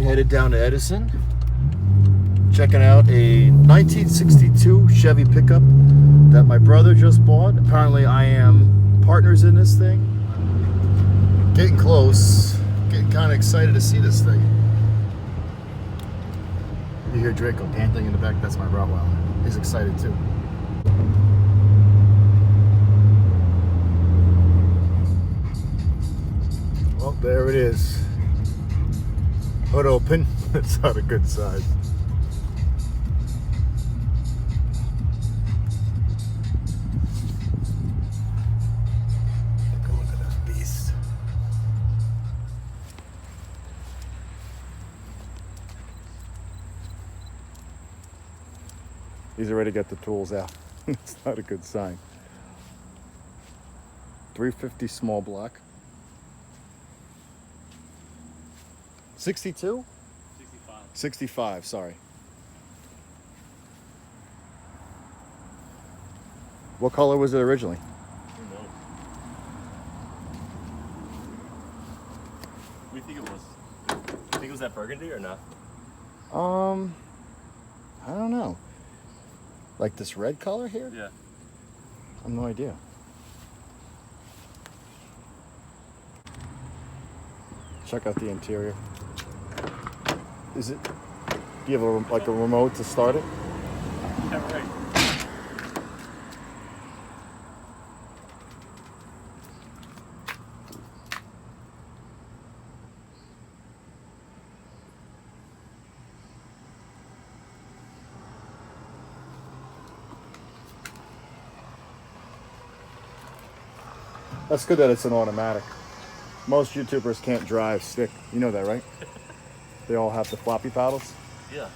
headed down to Edison, checking out a 1962 Chevy pickup that my brother just bought. Apparently I am partners in this thing. Getting close, getting kind of excited to see this thing. You hear Draco panting in the back, that's my Rottweiler. He's excited too. Well, there it is. Hood open. That's not a good size. Take a look at this beast. He's already got the tools out. It's not a good sign. 350 small block. 62? 65. 65, sorry. What color was it originally? Who knows? What do you think it was? You think it was that burgundy or not? I don't know. Like this red color here? Yeah. I have no idea. Check out the interior. Is it? Do you have a remote to start it? Yeah, right. That's good that it's an automatic. Most YouTubers can't drive stick. You know that, right? They all have the floppy paddles. Yeah.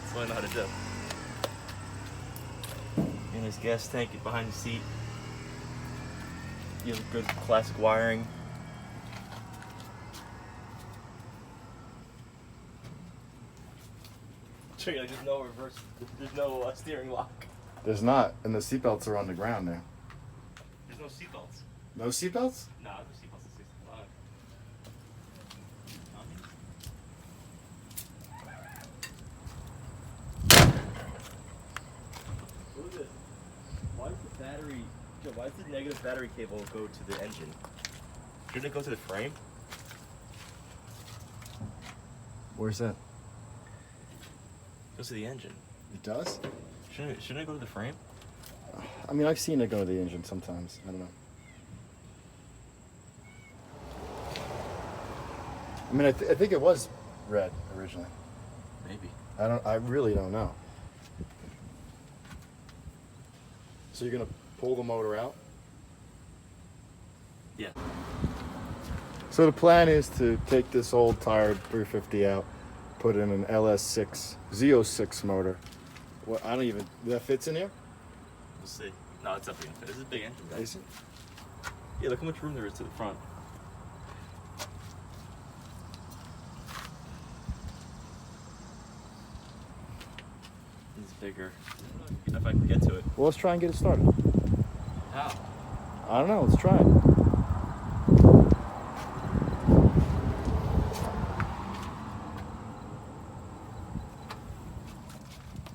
That's what I know how to do. And there's gas tank behind the seat. You have good classic wiring. Sure, like, there's no reverse. There's no steering lock. There's not, and the seatbelts are on the ground now. There's no seatbelts. No seatbelts? No, there's seatbelts at 65. Look at this. Why does the battery, Joe, why does the negative battery cable go to the engine? Shouldn't it go to the frame? Where's that? It goes to the engine. It does? Shouldn't it go to the frame? I mean, I've seen it go to the engine sometimes. I don't know. I mean, I think it was red originally. Maybe. I really don't know. So you're gonna pull the motor out? Yeah. So the plan is to take this old tired 350 out, put in an LS6 Z06 motor. What, I don't even, that fits in here? We'll see. No, it's definitely gonna fit. This is a big engine, guys. Is it? Yeah, look how much room there is to the front. It's bigger. If I can get to it. Well, let's try and get it started. How? I don't know, let's try it.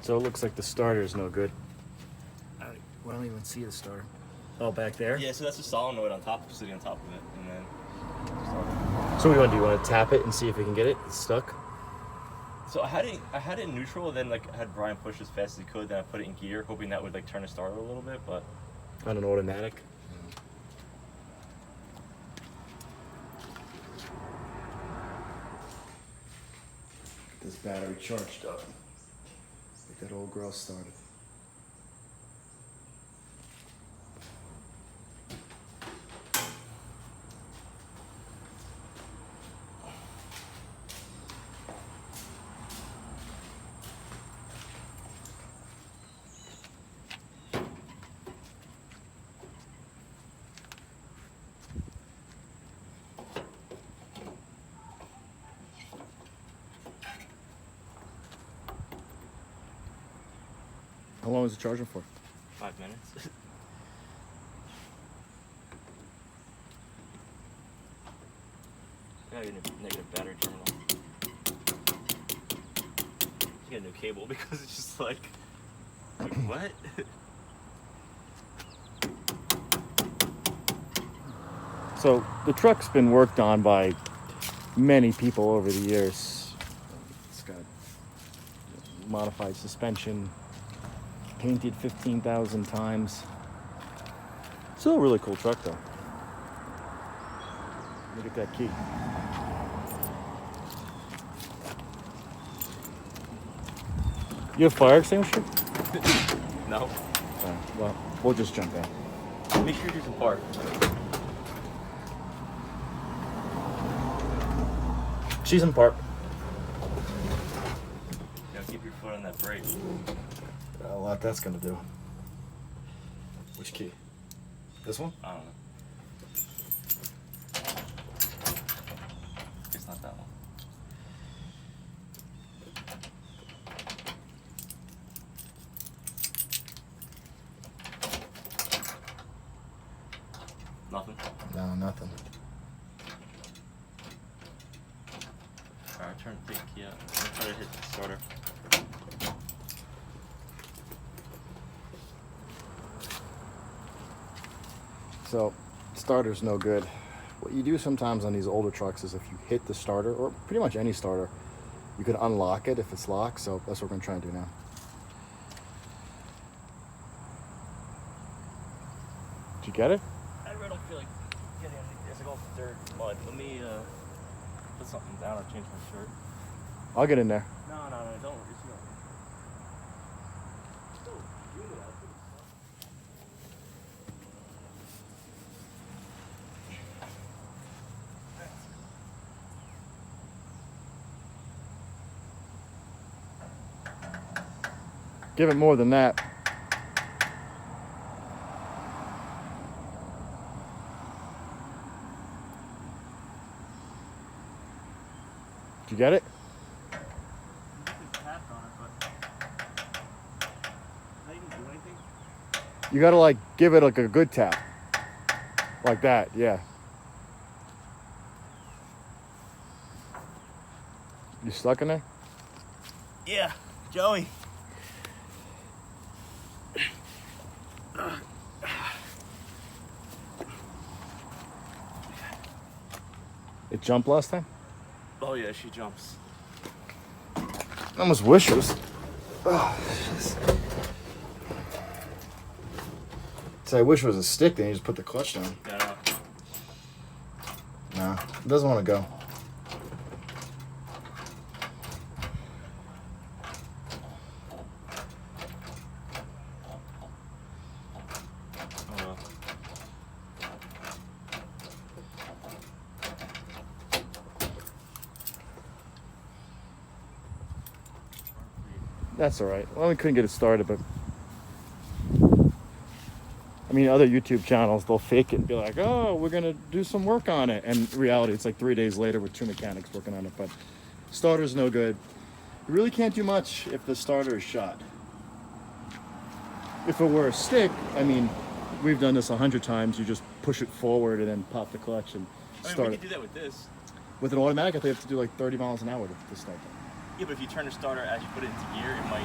So it looks like the starter is no good. I don't even see the starter. Oh, back there? Yeah, so that's a solenoid on top, sitting on top of it, and then start it. So what do you want to do? You want to tap it and see if we can get it? It's stuck? So I had it in neutral, then like I had Brian push as fast as he could, then I put it in gear, hoping that would like turn the starter a little bit, but On an automatic? Get this battery charged up. Get that old girl started. How long is it charging for? 5 minutes. Yeah, I get a negative battery terminal. to get a new cable because it's just like what? So the truck's been worked on by many people over the years. It's got modified suspension, painted 15,000 times. Still a really cool truck though. Look at that key. You have fire extinguisher? No. Well, we'll just jump in. Make sure you can park. She's in park. Yeah, keep your foot on that brake. A lot that's gonna do. Which key? This one? I don't know. It's not that one. Nothing? No, nothing. Alright, turn the big key out. I'm gonna try to hit the starter. So, starter's no good. What you do sometimes on these older trucks is if you hit the starter, or pretty much any starter, you can unlock it if it's locked, so that's what we're gonna try and do now. Did you get it? I really don't feel like getting anything. It's like all dirt, mud. Let me put something down or change my shirt. I'll get in there. No, don't. It's not. So humid out there. Give it more than that. Did you get it? You gotta like give it like a good tap. Like that, yeah. You stuck in there? Yeah, Joey. It jumped last time? Oh yeah, she jumps. I almost wish it was. Oh, so I wish it was a stick, then you just put the clutch down. Yeah. Nah, it doesn't want to go. Oh well. That's all right. Well, we couldn't get it started, but I mean, other YouTube channels, they'll fake it and be like, oh, we're going to do some work on it. And in reality, it's like 3 days later with 2 mechanics working on it. But starter's no good. You really can't do much if the starter is shot. If it were a stick, I mean, we've done this 100 times. You just push it forward and then pop the clutch and start we it. could do that with this. With an automatic, I think you have to do like 30 miles an hour to start that. Yeah, but if you turn the starter as you put it into gear, it might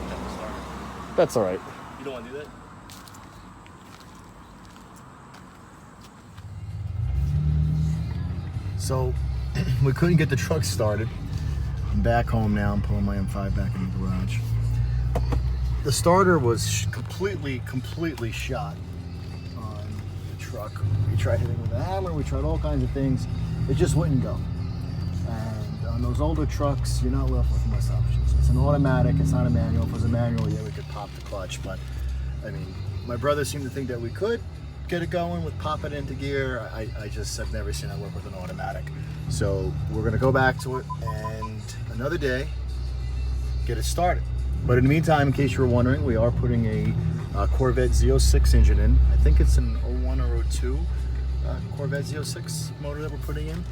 jump the starter. That's all right. You don't want to do that? So we couldn't get the truck started. I'm back home now. I'm pulling my M5 back in the garage. The starter was completely shot on the truck. We tried hitting with a hammer. We tried all kinds of things. It just wouldn't go. And on those older trucks, you're not left with much options. It's an automatic. It's not a manual. If it was a manual, yeah, we could pop the clutch. But I mean, my brother seemed to think that we could get it going with pop it into gear. I just have never seen it work with an automatic. So we're gonna go back to it and another day get it started. But in the meantime, in case you were wondering, we are putting a Corvette Z06 engine in. I think it's an 01 or 02 Corvette Z06 motor that we're putting in,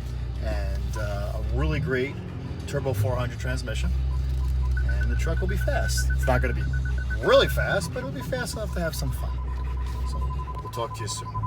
and a really great turbo 400 transmission. And the truck will be fast. It's not gonna be really fast, but it'll be fast enough to have some fun. So we'll talk to you soon.